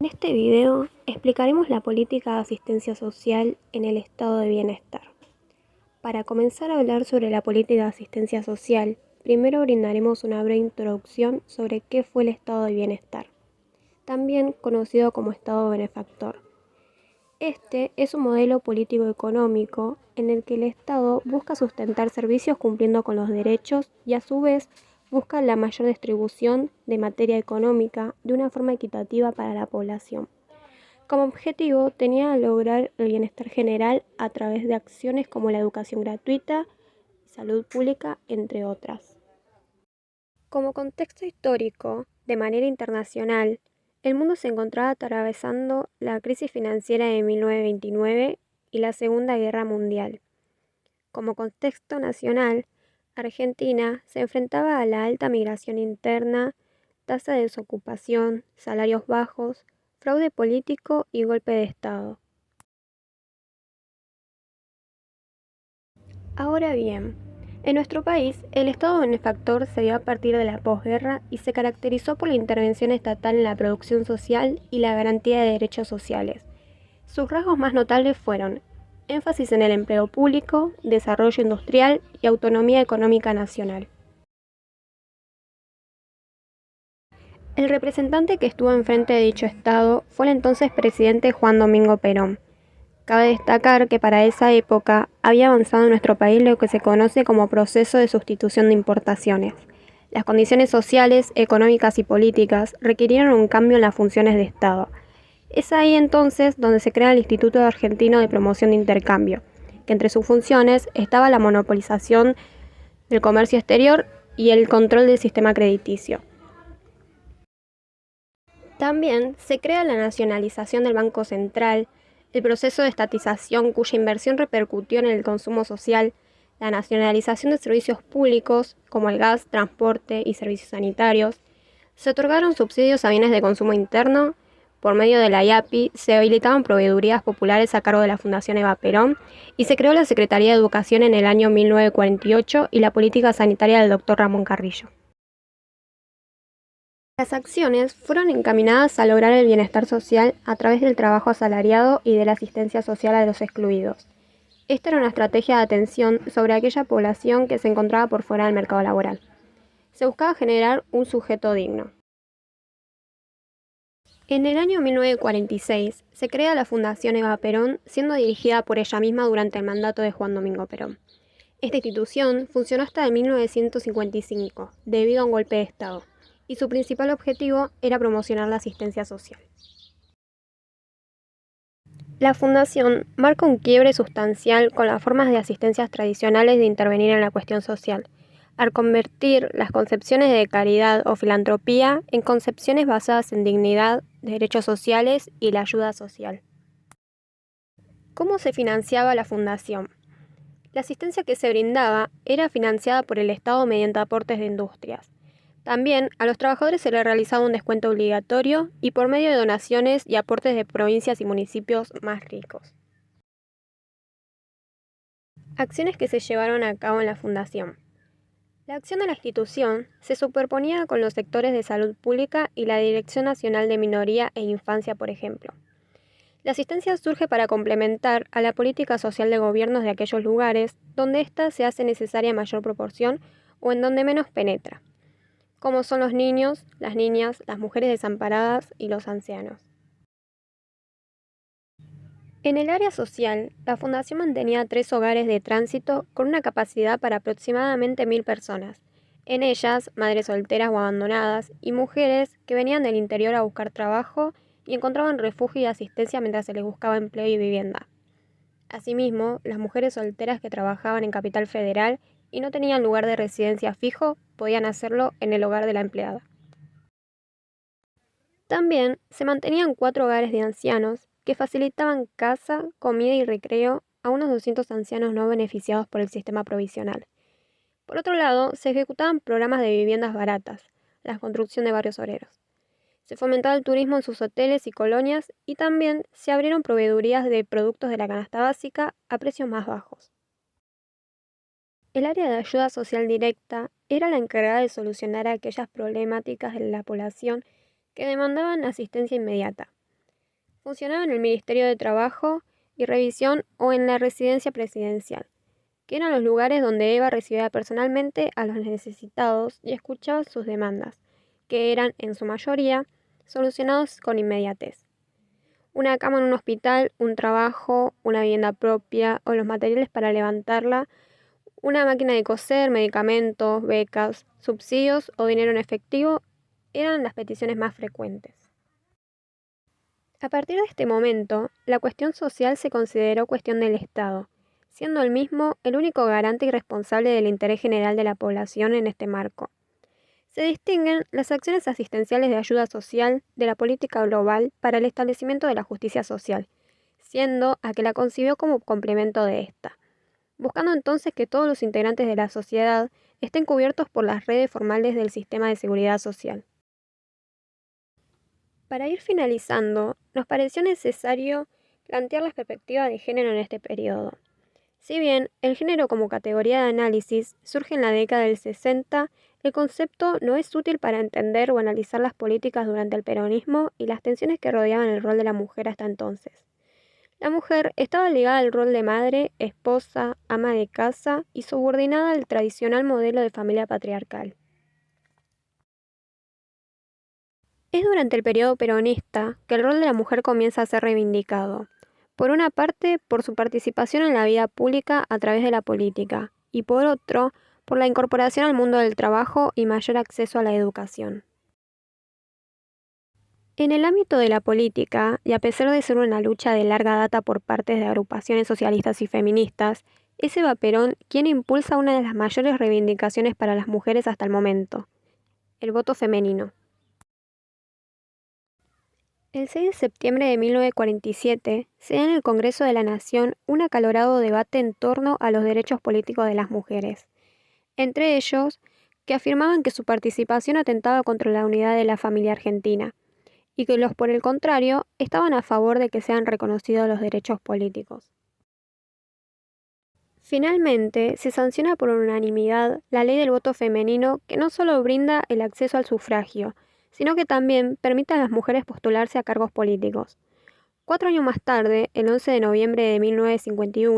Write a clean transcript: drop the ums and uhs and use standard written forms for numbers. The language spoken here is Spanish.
En este video explicaremos la política de asistencia social en el estado de bienestar. Para comenzar a hablar sobre la política de asistencia social, primero brindaremos una breve introducción sobre qué fue el estado de bienestar, también conocido como estado benefactor. Este es un modelo político-económico en el que el Estado busca sustentar servicios cumpliendo con los derechos y a su vez busca la mayor distribución de materia económica de una forma equitativa para la población. Como objetivo tenía lograr el bienestar general a través de acciones como la educación gratuita, salud pública, entre otras. Como contexto histórico, de manera internacional, el mundo se encontraba atravesando la crisis financiera de 1929 y la Segunda Guerra Mundial. Como contexto nacional, Argentina se enfrentaba a la alta migración interna, tasa de desocupación, salarios bajos, fraude político y golpe de Estado. Ahora bien, en nuestro país, el Estado benefactor se dio a partir de la posguerra y se caracterizó por la intervención estatal en la producción social y la garantía de derechos sociales. Sus rasgos más notables fueron énfasis en el empleo público, desarrollo industrial y autonomía económica nacional. El representante que estuvo enfrente de dicho Estado fue el entonces presidente Juan Domingo Perón. Cabe destacar que para esa época había avanzado en nuestro país lo que se conoce como proceso de sustitución de importaciones. Las condiciones sociales, económicas y políticas requirieron un cambio en las funciones de Estado. Es ahí entonces donde se crea el Instituto Argentino de Promoción de Intercambio, que entre sus funciones estaba la monopolización del comercio exterior y el control del sistema crediticio. También se crea la nacionalización del Banco Central, el proceso de estatización cuya inversión repercutió en el consumo social, la nacionalización de servicios públicos como el gas, transporte y servicios sanitarios. Se otorgaron subsidios a bienes de consumo interno. Por medio de la IAPI se habilitaban proveedurías populares a cargo de la Fundación Eva Perón y se creó la Secretaría de Educación en el año 1948 y la política sanitaria del Dr. Ramón Carrillo. Las acciones fueron encaminadas a lograr el bienestar social a través del trabajo asalariado y de la asistencia social a los excluidos. Esta era una estrategia de atención sobre aquella población que se encontraba por fuera del mercado laboral. Se buscaba generar un sujeto digno. En el año 1946 se crea la Fundación Eva Perón, siendo dirigida por ella misma durante el mandato de Juan Domingo Perón. Esta institución funcionó hasta 1955, debido a un golpe de Estado, y su principal objetivo era promocionar la asistencia social. La fundación marca un quiebre sustancial con las formas de asistencias tradicionales de intervenir en la cuestión social, al convertir las concepciones de caridad o filantropía en concepciones basadas en dignidad, derechos sociales y la ayuda social. ¿Cómo se financiaba la fundación? La asistencia que se brindaba era financiada por el Estado mediante aportes de industrias. También a los trabajadores se les realizaba un descuento obligatorio y por medio de donaciones y aportes de provincias y municipios más ricos. Acciones que se llevaron a cabo en la fundación. La acción de la institución se superponía con los sectores de salud pública y la Dirección Nacional de Minoría e Infancia, por ejemplo. La asistencia surge para complementar a la política social de gobiernos de aquellos lugares donde ésta se hace necesaria en mayor proporción o en donde menos penetra, como son los niños, las niñas, las mujeres desamparadas y los ancianos. En el área social, la Fundación mantenía 3 hogares de tránsito con una capacidad para aproximadamente 1000 personas, en ellas madres solteras o abandonadas y mujeres que venían del interior a buscar trabajo y encontraban refugio y asistencia mientras se les buscaba empleo y vivienda. Asimismo, las mujeres solteras que trabajaban en Capital Federal y no tenían lugar de residencia fijo podían hacerlo en el hogar de la empleada. También se mantenían 4 hogares de ancianos que facilitaban casa, comida y recreo a unos 200 ancianos no beneficiados por el sistema provisional. Por otro lado, se ejecutaban programas de viviendas baratas, la construcción de barrios obreros. Se fomentaba el turismo en sus hoteles y colonias y también se abrieron proveedurías de productos de la canasta básica a precios más bajos. El área de ayuda social directa era la encargada de solucionar aquellas problemáticas de la población que demandaban asistencia inmediata. Funcionaba en el Ministerio de Trabajo y Revisión o en la Residencia Presidencial, que eran los lugares donde Eva recibía personalmente a los necesitados y escuchaba sus demandas, que eran, en su mayoría, solucionados con inmediatez. Una cama en un hospital, un trabajo, una vivienda propia o los materiales para levantarla, una máquina de coser, medicamentos, becas, subsidios o dinero en efectivo eran las peticiones más frecuentes. A partir de este momento, la cuestión social se consideró cuestión del Estado, siendo el mismo el único garante y responsable del interés general de la población en este marco. Se distinguen las acciones asistenciales de ayuda social de la política global para el establecimiento de la justicia social, siendo a que la concibió como complemento de esta, buscando entonces que todos los integrantes de la sociedad estén cubiertos por las redes formales del sistema de seguridad social. Para ir finalizando, nos pareció necesario plantear la perspectiva de género en este periodo. Si bien el género como categoría de análisis surge en la década del 60, el concepto no es útil para entender o analizar las políticas durante el peronismo y las tensiones que rodeaban el rol de la mujer hasta entonces. La mujer estaba ligada al rol de madre, esposa, ama de casa y subordinada al tradicional modelo de familia patriarcal. Es durante el periodo peronista que el rol de la mujer comienza a ser reivindicado. Por una parte, por su participación en la vida pública a través de la política, y por otro, por la incorporación al mundo del trabajo y mayor acceso a la educación. En el ámbito de la política, y a pesar de ser una lucha de larga data por parte de agrupaciones socialistas y feministas, es Eva Perón quien impulsa una de las mayores reivindicaciones para las mujeres hasta el momento, el voto femenino. El 6 de septiembre de 1947 se da en el Congreso de la Nación un acalorado debate en torno a los derechos políticos de las mujeres, entre ellos que afirmaban que su participación atentaba contra la unidad de la familia argentina, y que los, por el contrario, estaban a favor de que sean reconocidos los derechos políticos. Finalmente, se sanciona por unanimidad la ley del voto femenino que no solo brinda el acceso al sufragio, sino que también permite a las mujeres postularse a cargos políticos. 4 años más tarde, el 11 de noviembre de 1951,